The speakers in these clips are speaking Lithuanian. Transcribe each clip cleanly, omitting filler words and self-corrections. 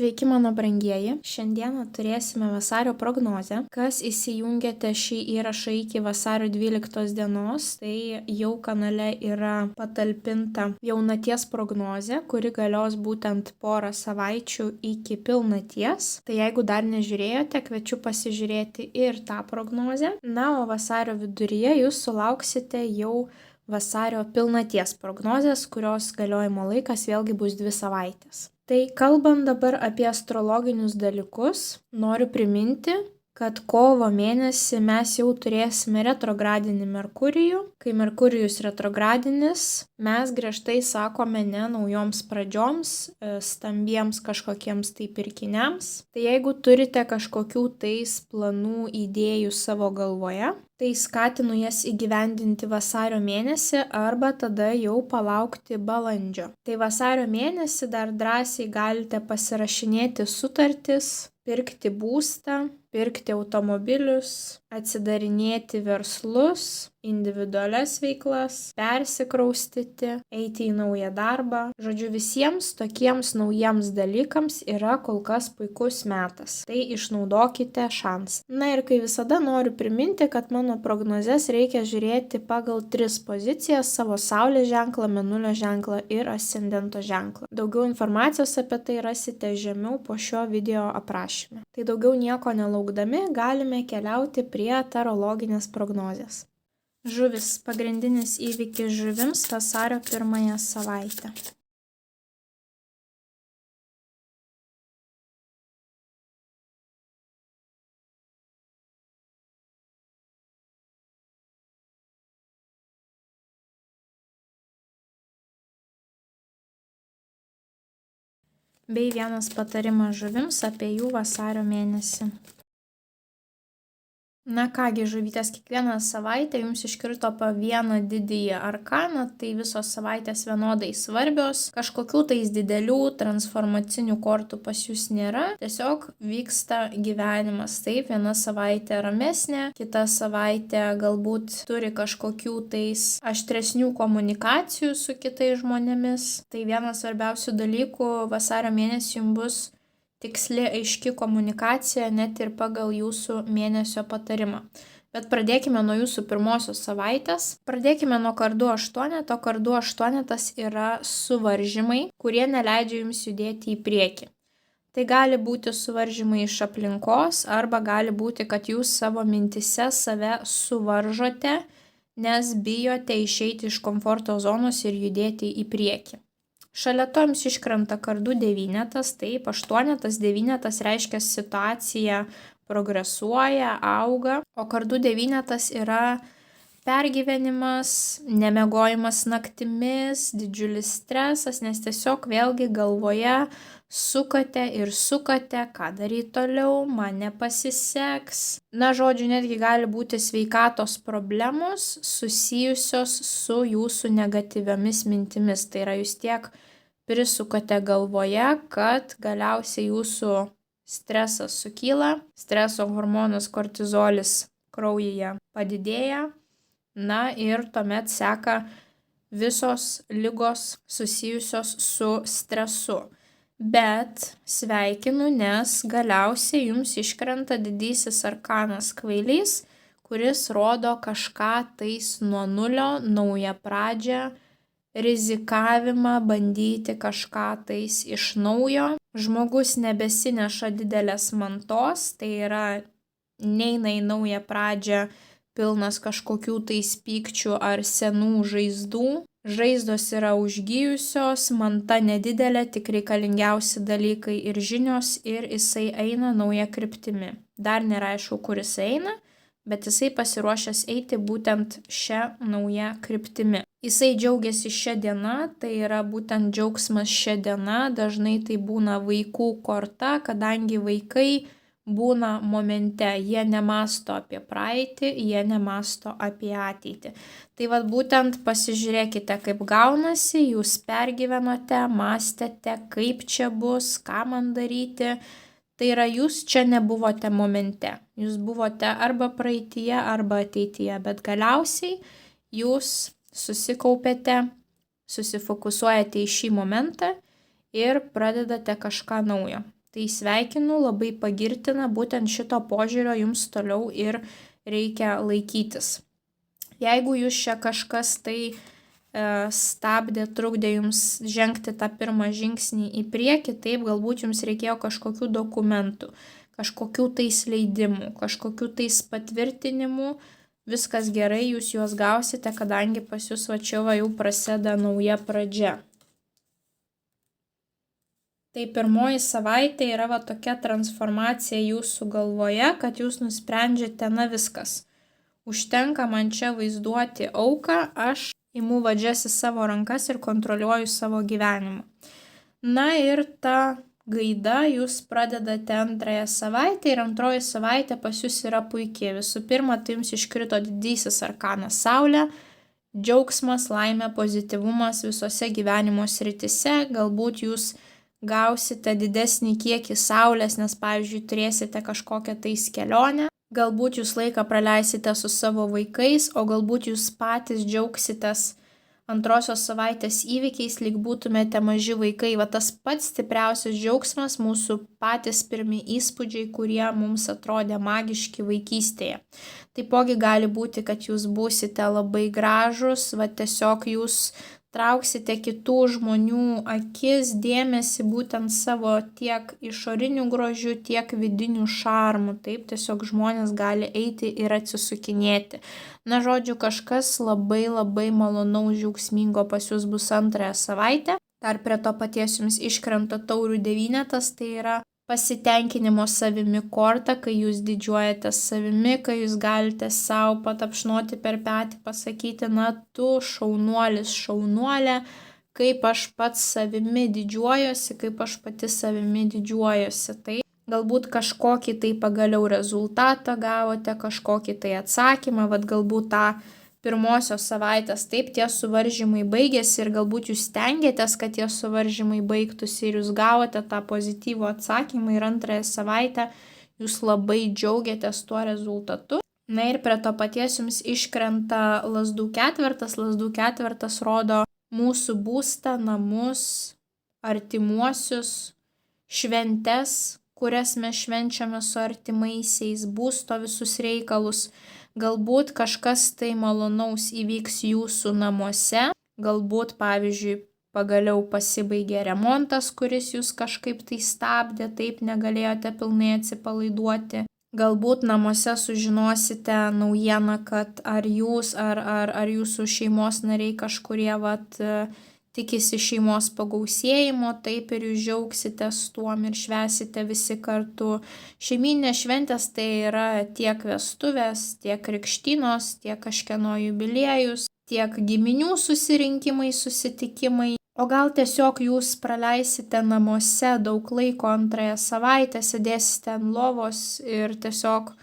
Sveiki mano brangieji, šiandieną turėsime vasario prognozę. Kas įsijungėte šį įrašą iki vasario 12 dienos, tai jau kanale yra patalpinta jaunaties prognozė, kuri galios būtent porą savaičių iki pilnaties. Tai jeigu dar nežiūrėjote, kviečiu pasižiūrėti ir tą prognozę. Na, o vasario viduryje jūs sulauksite jau vasario pilnaties prognozės, kurios galiojimo laikas vėlgi bus 2 savaitės. Tai kalbant dabar apie astrologinius dalykus, noriu priminti, kad kovo mėnesį mes jau turėsime retrogradinį Merkurijų. Kai Merkurijus retrogradinis, mes griežtai sakome ne naujoms pradžioms, stambiems kažkokiems tai pirkiniams. Tai jeigu turite kažkokių tais planų, idėjų savo galvoje, tai skatinu jas įgyvendinti vasario mėnesį arba tada jau palaukti balandžio. Tai vasario mėnesį dar drąsiai galite pasirašinėti sutartis, pirkti būstą, pirkti automobilius, atsidarinėti verslus, individualias veiklas, persikraustyti, eiti į naują darbą. Žodžiu, visiems tokiems naujiems dalykams yra kol kas puikus metas. Tai išnaudokite šansą. Na ir kai visada noriu priminti, kad mano prognozes reikia žiūrėti pagal 3 pozicijas - savo saulės ženklą, mėnulio ženklą ir ascendento ženklą. Daugiau informacijos apie tai rasite žemiau po šio video aprašyme. Tai daugiau nieko nelaukdami galime keliauti prie tarologinės prognozės. Žuvis – pagrindinis įvykis žuvims vasario 1 savaitę. Bei vienas patarimas žuvims apie jų vasario mėnesį. Na kągi, žuvytės, kiekvieną savaitę jums iškrito po vieną didįjį arkaną, tai visos savaitės vienodai svarbios, kažkokių tais didelių transformacinių kortų pas jūs nėra, tiesiog vyksta gyvenimas. Taip, viena savaitė ramesnė, kita savaitė galbūt turi kažkokių tais aštresnių komunikacijų su kitais žmonėmis. Tai vienas svarbiausių dalykų vasario mėnesį jums bus tiksli, aiški komunikacija net ir pagal jūsų mėnesio patarimą. Bet pradėkime nuo jūsų pirmosios savaitės. Pradėkime nuo kardų 8. Kardų 8 yra suvaržymai, kurie neleidžia jums judėti į priekį. Tai gali būti suvaržymai iš aplinkos arba gali būti, kad jūs savo mintise save suvaržote, nes bijote išeiti iš komforto zonos ir judėti į priekį. Šalia to jums iškrenta kardų 9, taip, 8, 9 reiškia situacija progresuoja, auga, o kardų 9 yra pergyvenimas, nemiegojimas naktimis, didžiulis stresas, nes tiesiog vėlgi galvoje sukate ir sukate, ką daryti toliau, man nepasiseks. Na, žodžiu, netgi gali būti sveikatos problemos susijusios su jūsų negatyviomis mintimis. Tai yra, jūs tiek prisukate galvoje, kad galiausiai jūsų stresas sukyla, streso hormonas kortizolis kraujyje padidėja, na ir tuomet seka visos ligos susijusios su stresu. Bet sveikinu, nes galiausiai jums iškrenta didysis arkanas Kvailys, kuris rodo kažką tais nuo nulio, naują pradžią, rizikavimą, bandyti kažką tais iš naujo. Žmogus nebesineša didelės mantos, tai yra neina į naują pradžią pilnas kažkokių tais pykčių ar senų žaizdų. Žaizdos yra užgijusios, manta nedidelė, tik reikalingiausi dalykai ir žinios ir jisai eina nauja kryptimi. Dar nėra aišku, kur jisai eina, bet jisai pasiruošęs eiti būtent šią naują kryptimi. Jisai džiaugiasi šią dieną, tai yra būtent džiaugsmas šią dieną, dažnai tai būna vaikų korta, kadangi vaikai būna momente, jie nemasto apie praeitį, jie nemasto apie ateitį. Tai vat būtent pasižiūrėkite, kaip gaunasi, jūs pergyvenote, mąstėte, kaip čia bus, ką man daryti. Tai yra, jūs čia nebuvote momente, jūs buvote arba praeityje, arba ateityje, bet galiausiai jūs susikaupėte, susifokusuojate į šį momentą ir pradedate kažką naujo. Tai sveikinu, labai pagirtina, būtent šito požiūrio jums toliau ir reikia laikytis. Jeigu jūs čia kažkas tai stabdė, trukdė jums žengti tą pirmą žingsnį į priekį, taip galbūt jums reikėjo kažkokių dokumentų, kažkokių tais leidimų, kažkokių tais patvirtinimų, viskas gerai, jūs juos gausite, kadangi pas jūs va čia va jau prasideda nauja pradžia. Tai pirmoji savaitė yra va tokia transformacija jūsų galvoje, kad jūs nusprendžiate, na viskas. Užtenka man čia vaizduoti auką, aš imu vadžias į savo rankas ir kontroliuoju savo gyvenimą. Na ir ta gaida jūs pradedate antrąją savaitę ir antroji savaitė pas jūs yra puikiai. Visų pirma, tai jums iškrito didysis arkanas Saulė, džiaugsmas, laimė, pozityvumas visose gyvenimo srityse, galbūt jūs gausite didesnį kiekį saulės, nes, pavyzdžiui, turėsite kažkokią tais kelionę, galbūt jūs laiką praleisite su savo vaikais, o galbūt jūs patys džiaugsitės antrosios savaitės įvykiais, lyg būtumėte maži vaikai. Va tas pats stipriausias džiaugsmas, mūsų patys pirmi įspūdžiai, kurie mums atrodė magiški vaikystėje. Taipogi gali būti, kad jūs būsite labai gražus, va tiesiog jūs trauksite kitų žmonių akis, dėmesį būtent savo tiek išorinių grožių, tiek vidinių šarmų. Taip, tiesiog žmonės gali eiti ir atsisukinėti. Na, žodžiu, kažkas labai labai malonaus, džiaugsmingo pas jūs bus antrąją savaitę. Dar prie to paties jums iškrenta taurių devynetas, tai yra pasitenkinimo savimi korta, kai jūs didžiuojate savimi, kai jūs galite savo patapšnoti per petį, pasakyti, na tu šaunuolis, šaunuolė, kaip aš pats savimi didžiuojuosi, kaip aš pati savimi didžiuojuosi. Tai galbūt kažkokį tai pagaliau rezultatą gavote, kažkokį tai atsakymą, vad galbūt tą pirmosios savaitės, taip, tie suvaržymai baigėsi ir galbūt jūs stengiatės, kad tie suvaržymai baigtųsi ir jūs gavote tą pozityvų atsakymą ir antrąją savaitę jūs labai džiaugiatės tuo rezultatu. Na ir prie to paties jums iškrenta lazdų ketvertas. Lazdų ketvertas rodo mūsų būstą, namus, artimuosius, šventes, kurias mes švenčiame su artimaisiais, būsto visus reikalus. Galbūt kažkas tai malonaus įvyks jūsų namuose, galbūt, pavyzdžiui, pagaliau pasibaigė remontas, kuris jūs kažkaip tai stabdė, taip negalėjote pilnai atsipalaiduoti. Galbūt namuose sužinosite naujieną, kad ar jūs, ar jūsų šeimos nariai kažkurie tikisi šeimos pagausėjimo, taip ir jūs džiaugsitės tuom ir švęsite visi kartu. Šeiminės šventės tai yra tiek vestuvės, tiek krikštynos, tiek kažkieno jubiliejus, tiek giminių susirinkimai, susitikimai. O gal tiesiog jūs praleisite namuose daug laiko antrąją savaitę, sėdėsite ant lovos ir tiesiog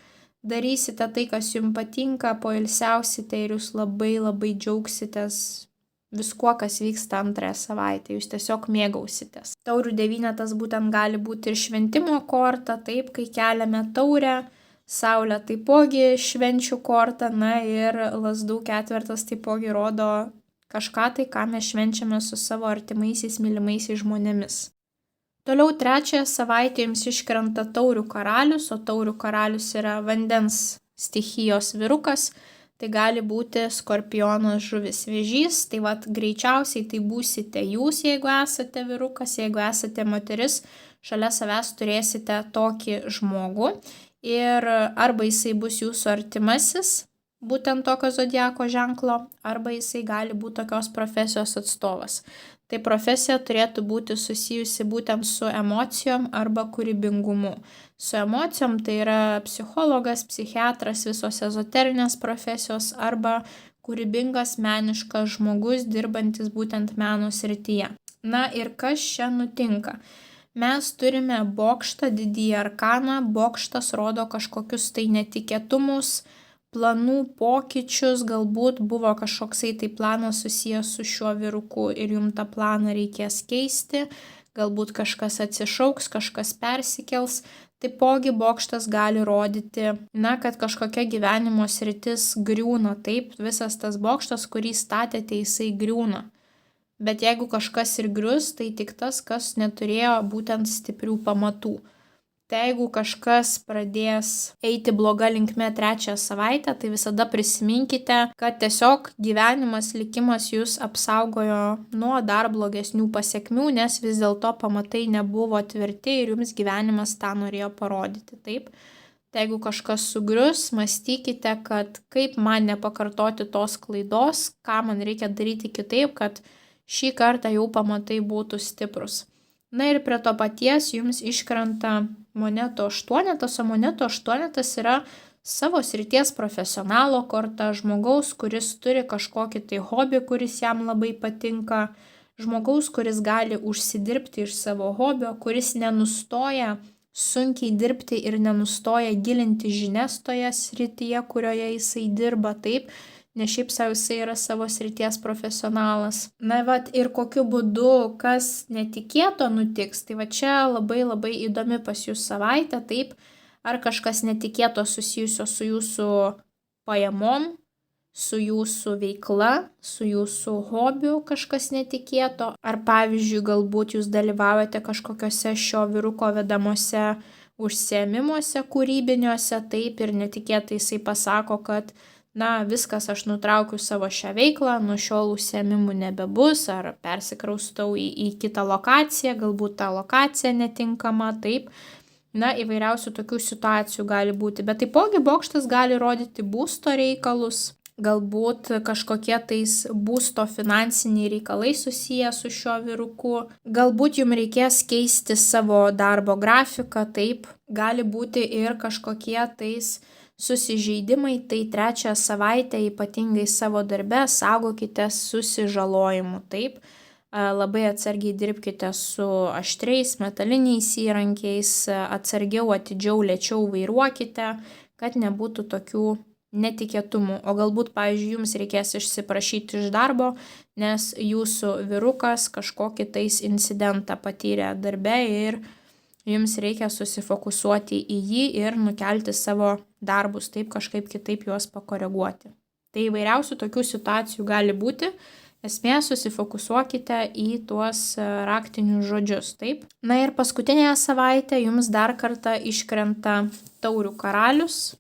darysite tai, kas jums patinka, poilsiausite ir jūs labai labai džiaugsitės viskuo, kas vyksta antrąją savaitę, jūs tiesiog mėgausitės. Taurių devynetas būtent gali būti ir šventimo korta, taip, kai keliame taurę, Saulė taipogi švenčių korta, na ir lazdų ketvertas taipogi rodo kažką tai, ką mes švenčiame su savo artimaisiais, mylimaisiais žmonėmis. Toliau trečiąją savaitę jums iškrenta taurių karalius, o taurių karalius yra vandens stichijos vyrukas. Tai gali būti skorpionas, žuvis, vėžys, tai greičiausiai tai būsite jūs, jeigu esate vyrukas, jeigu esate moteris, šalia savęs turėsite tokį žmogų ir arba jisai bus jūsų artimasis, būtent tokio zodiako ženklo, arba jisai gali būti tokios profesijos atstovas. Tai profesija turėtų būti susijusi būtent su emocijom arba kūrybingumu. Su emocijom tai yra psichologas, psichiatras, visos ezoterinės profesijos arba kūrybingas, meniškas žmogus, dirbantis būtent meno srityje. Na ir kas čia nutinka? Mes turime bokštą, didįjį arkaną, bokštas rodo kažkokius tai netikėtumus, planų pokyčius, galbūt buvo kažkoksai tai planas susijęs su šiuo vyruku ir jums tą planą reikės keisti, galbūt kažkas atsišauks, kažkas persikels. Taipogi bokštas gali rodyti, kad kažkokia gyvenimo sritis griūna, taip, visas tas bokštas, kurį statėte, jisai griūna. Bet jeigu kažkas ir grius, tai tik tas, kas neturėjo būtent stiprių pamatų. Tai jeigu kažkas pradės eiti bloga linkme 3 savaitę, tai visada prisiminkite, kad tiesiog gyvenimas, likimas jūs apsaugojo nuo dar blogesnių pasekmių, nes vis dėlto pamatai nebuvo tvirti ir jums gyvenimas tą norėjo parodyti. Taip? Tai jeigu kažkas sugrius, mąstykite, kad kaip man nepakartoti tos klaidos, ką man reikia daryti kitaip, kad šį kartą jau pamatai būtų stiprus. Na ir prie to paties jums iškrenta monetų 8, o monetų 8 yra savo srities profesionalo korta, žmogaus, kuris turi kažkokį tai hobį, kuris jam labai patinka, žmogaus, kuris gali užsidirbti iš savo hobio, kuris nenustoja sunkiai dirbti ir nenustoja gilinti žinias toje srityje, kurioje jisai dirba, taip, nes šiaip savo jisai yra savo srities profesionalas. Na vat ir kokiu būdu, kas netikėto nutiks, tai va čia labai įdomi pas jūs savaitė, taip, ar kažkas netikėto susijusio su jūsų pajamom, su jūsų veikla, su jūsų hobiu kažkas netikėto, ar pavyzdžiui galbūt jūs dalyvaujate kažkokiose šio vyruko vedamuose užsiėmimuose kūrybiniuose, taip, ir netikėtai jisai pasako, kad na, viskas, aš nutraukiu savo šią veiklą, nuo šiol užsiėmimų nebebus, ar persikraustau į kitą lokaciją, galbūt ta lokacija netinkama, taip. Na, įvairiausių tokių situacijų gali būti, bet taipogi bokštas gali rodyti būsto reikalus, galbūt kažkokie tais būsto finansiniai reikalai susiję su šiuo vyruku, galbūt jums reikės keisti savo darbo grafiką, taip, gali būti ir kažkokie tais susižeidimai, tai 3 savaitę ypatingai savo darbe saugokite susižalojimų, taip, labai atsargiai dirbkite su aštriais metaliniais įrankiais, atsargiau, atidžiau, lėčiau vairuokite, kad nebūtų tokių netikėtumų, o galbūt, pavyzdžiui, jums reikės išsiprašyti iš darbo, nes jūsų vyrukas kažkokį tais incidentą patyrė darbe ir jums reikia susifokusuoti į jį ir nukelti savo darbus, taip kažkaip kitaip juos pakoreguoti. Tai įvairiausių tokių situacijų gali būti, esmė susifokusuokite į tuos raktinius žodžius, taip. Na ir paskutinėje savaitę jums dar kartą iškrenta taurių karalius.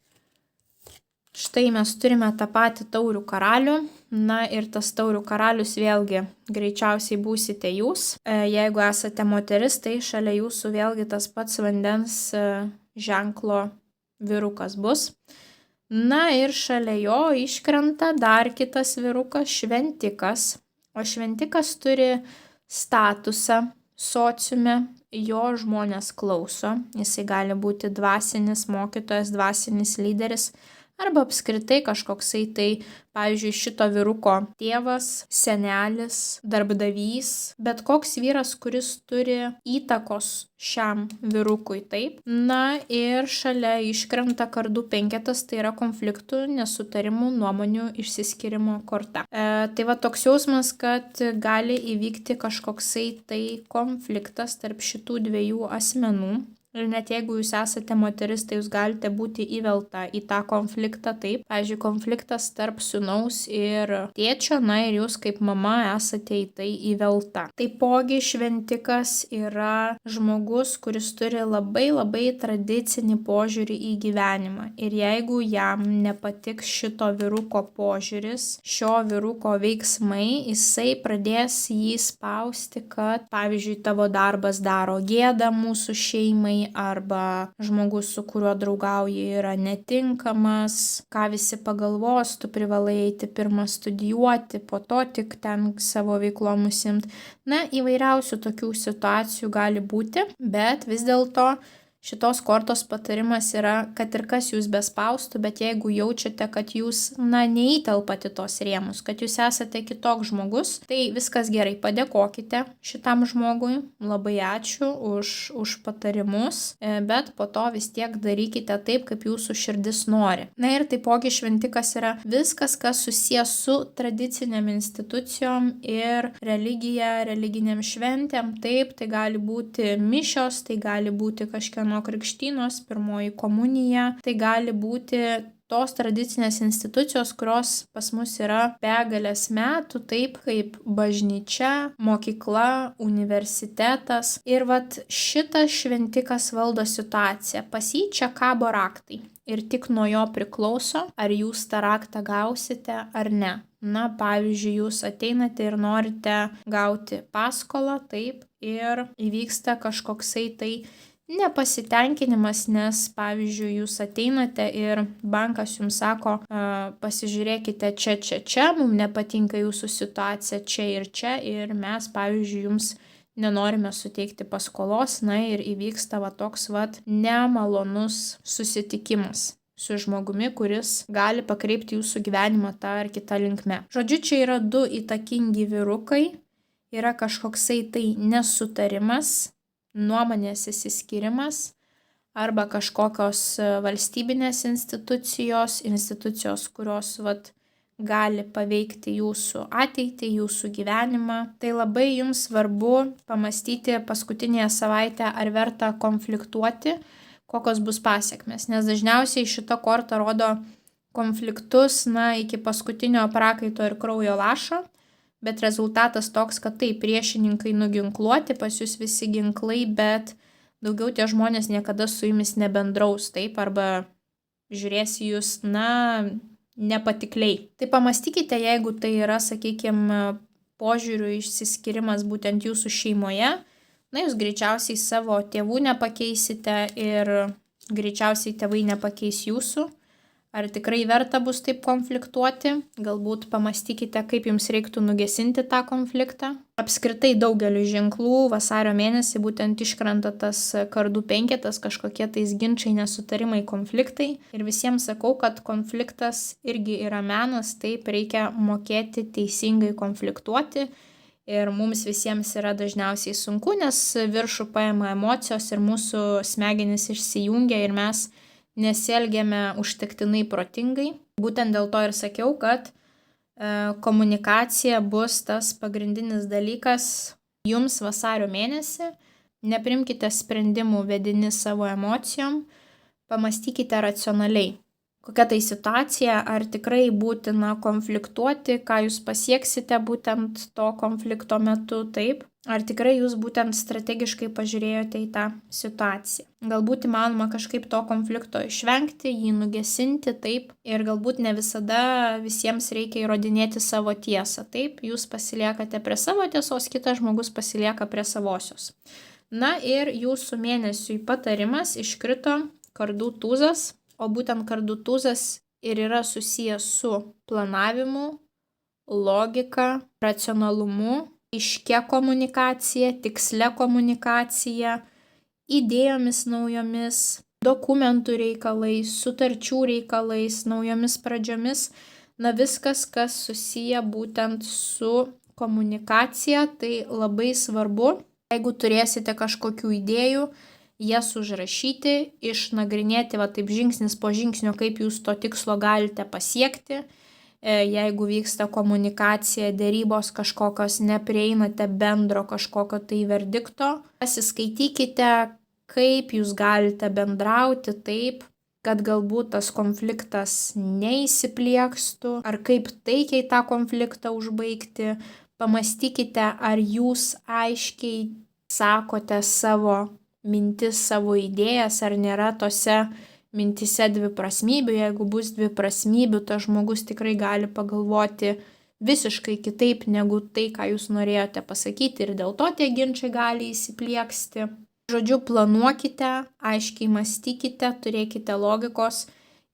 Štai mes turime tą patį taurių karalių, na ir tas taurių karalius vėlgi greičiausiai būsite jūs. Jeigu esate moteris, tai šalia jūsų vėlgi tas pats vandens ženklo vyrukas bus. Na ir šalia jo iškrenta dar kitas vyrukas, šventikas. O šventikas turi statusą sociume, jo žmonės klauso, jisai gali būti dvasinis mokytojas, dvasinis lyderis, arba apskritai kažkoksai tai, pavyzdžiui, šito vyruko tėvas, senelis, darbdavys, bet koks vyras, kuris turi įtakos šiam vyrukui, taip. Na ir šalia iškrenta kardų 5, tai yra konfliktų, nesutarimų, nuomonių išsiskyrimo korta. Tai va toks jausmas, kad gali įvykti kažkoksai tai konfliktas tarp šitų 2 asmenų. Ir net jeigu jūs esate moteris, tai jūs galite būti įvelta į tą konfliktą, taip. Pavyzdžiui, konfliktas tarp sūnaus ir tėčio, na ir jūs kaip mama esate į tai įvelta. Taipogi šventikas yra žmogus, kuris turi labai tradicinį požiūrį į gyvenimą. Ir jeigu jam nepatiks šito vyruko požiūris, šio vyruko veiksmai, jisai pradės jį spausti, kad, pavyzdžiui, tavo darbas daro gėdą mūsų šeimai, arba žmogus, su kuriuo draugauji, yra netinkamas, ką visi pagalvos, tu privalai eiti pirmą studijuoti, po to tik ten savo veiklom užsiimti. Na, įvairiausių tokių situacijų gali būti, bet vis dėlto šitos kortos patarimas yra, kad ir kas jūs bespaustų, bet jeigu jaučiate, kad jūs, neįtelpate tos rėmus, kad jūs esate kitoks žmogus, tai viskas gerai, padėkokite šitam žmogui, labai ačiū už patarimus, bet po to vis tiek darykite taip, kaip jūsų širdis nori. Na ir taipogi šventikas yra viskas, kas susijęs su tradiciniam institucijom ir religija, religiniam šventėm, taip, tai gali būti mišios, tai gali būti kažkieno krikštynos, pirmoji komunija, tai gali būti tos tradicinės institucijos, kurios pas mus yra begalės metų, taip kaip bažnyčia, mokykla, universitetas. Ir vat šitas šventikas valdo situaciją. Pas jį čia kabo raktai. Ir tik nuo jo priklauso, ar jūs tą raktą gausite ar ne. Na, pavyzdžiui, jūs ateinate ir norite gauti paskolą, taip, ir įvyksta kažkoksai tai nepasitenkinimas, nes, pavyzdžiui, jūs ateinate ir bankas jums sako, pasižiūrėkite čia, mums nepatinka jūsų situacija čia ir mes, pavyzdžiui, jums nenorime suteikti paskolos, na ir įvyksta toks nemalonus susitikimas su žmogumi, kuris gali pakreipti jūsų gyvenimą tą ar kitą linkme. Žodžiu, čia yra du įtakingi vyrukai, yra kažkoksai tai nesutarimas, nuomonės išsiskyrimas arba kažkokios valstybinės institucijos, kurios gali paveikti jūsų ateitį, jūsų gyvenimą. Tai labai jums svarbu pamastyti paskutinėje savaitę, ar verta konfliktuoti, kokios bus pasiekmes. Nes dažniausiai šita korta rodo konfliktus, iki paskutinio prakaito ir kraujo lašo, bet rezultatas toks, kad taip, priešininkai nuginkluoti, pas jūs visi ginklai, bet daugiau tie žmonės niekada su jumis nebendraus, taip, arba žiūrės į jūs, nepatikliai. Tai pamastykite, jeigu tai yra, sakykime, požiūrių išsiskirimas būtent jūsų šeimoje, jūs greičiausiai savo tėvų nepakeisite ir greičiausiai tėvai nepakeis jūsų. Ar tikrai verta bus taip konfliktuoti? Galbūt pamastykite, kaip jums reiktų nugesinti tą konfliktą. Apskritai daugeliu ženklų vasario mėnesį būtent iškrenta tas kardų penketas, kažkokie tais ginčiai, nesutarimai, konfliktai. Ir visiems sakau, kad konfliktas irgi yra menas, taip reikia mokėti teisingai konfliktuoti. Ir mums visiems yra dažniausiai sunku, nes viršų paima emocijos ir mūsų smegenys išsijungia ir mes nesielgiame užtektinai protingai. Būtent dėl to ir sakiau, kad komunikacija bus tas pagrindinis dalykas jums vasario mėnesį. Neprimkite sprendimų vedini savo emocijom, pamastykite racionaliai. Kokia tai situacija, ar tikrai būtina konfliktuoti, ką jūs pasieksite būtent to konflikto metu, taip? Ar tikrai jūs būtent strategiškai pažiūrėjote į tą situaciją? Galbūt įmanoma kažkaip to konflikto išvengti, jį nugesinti, taip? Ir galbūt ne visada visiems reikia įrodinėti savo tiesą, taip? Jūs pasiliekate prie savo tiesos, kitas žmogus pasilieka prie savosios. Na ir jūsų mėnesiui patarimas iškrito kardų tūzas. O būtent kardų tūzas ir yra susijęs su planavimu, logika, racionalumu, aiškia komunikacija, tikslia komunikacija, idėjomis naujomis, dokumentų reikalais, sutarčių reikalais, naujomis pradžiomis. Viskas, kas susiję būtent su komunikacija, tai labai svarbu. Jeigu turėsite kažkokių idėjų, jas užrašyti, išnagrinėti taip žingsnis po žingsnio, kaip jūs to tikslo galite pasiekti. Jeigu vyksta komunikacija, dėrybos kažkokios, neprieinate bendro kažkokio tai verdikto, pasiskaitykite, kaip jūs galite bendrauti taip, kad galbūt tas konfliktas neįsipliekstų, ar kaip taikiai tą konfliktą užbaigti. Pamastykite, ar jūs aiškiai sakote savo mintis, savo idėjas, ar nėra tose mintise dviprasmybių. Jeigu bus dviprasmybių, tas žmogus tikrai gali pagalvoti visiškai kitaip negu tai, ką jūs norėjote pasakyti, ir dėl to tie ginčiai gali įsiplieksti. Žodžiu, planuokite, aiškiai mąstykite, turėkite logikos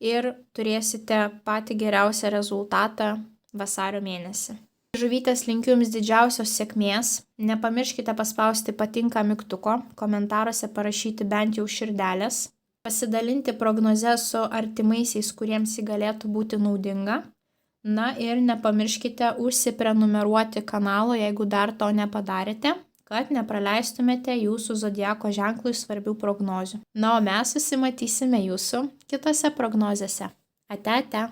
ir turėsite patį geriausią rezultatą vasario mėnesį. Žuvytės, linkiu jums didžiausios sėkmės. Nepamirškite paspausti patinka mygtuko, komentaruose parašyti bent jau širdelės, pasidalinti prognozę su artimaisiais, kuriems ji galėtų būti naudinga. Na ir nepamirškite užsiprenumeruoti kanalo, jeigu dar to nepadarėte, kad nepraleistumėte jūsų zodiako ženklui svarbių prognozių. Na, o mes susimatysime jūsų kitose prognozėse. Ate, ate.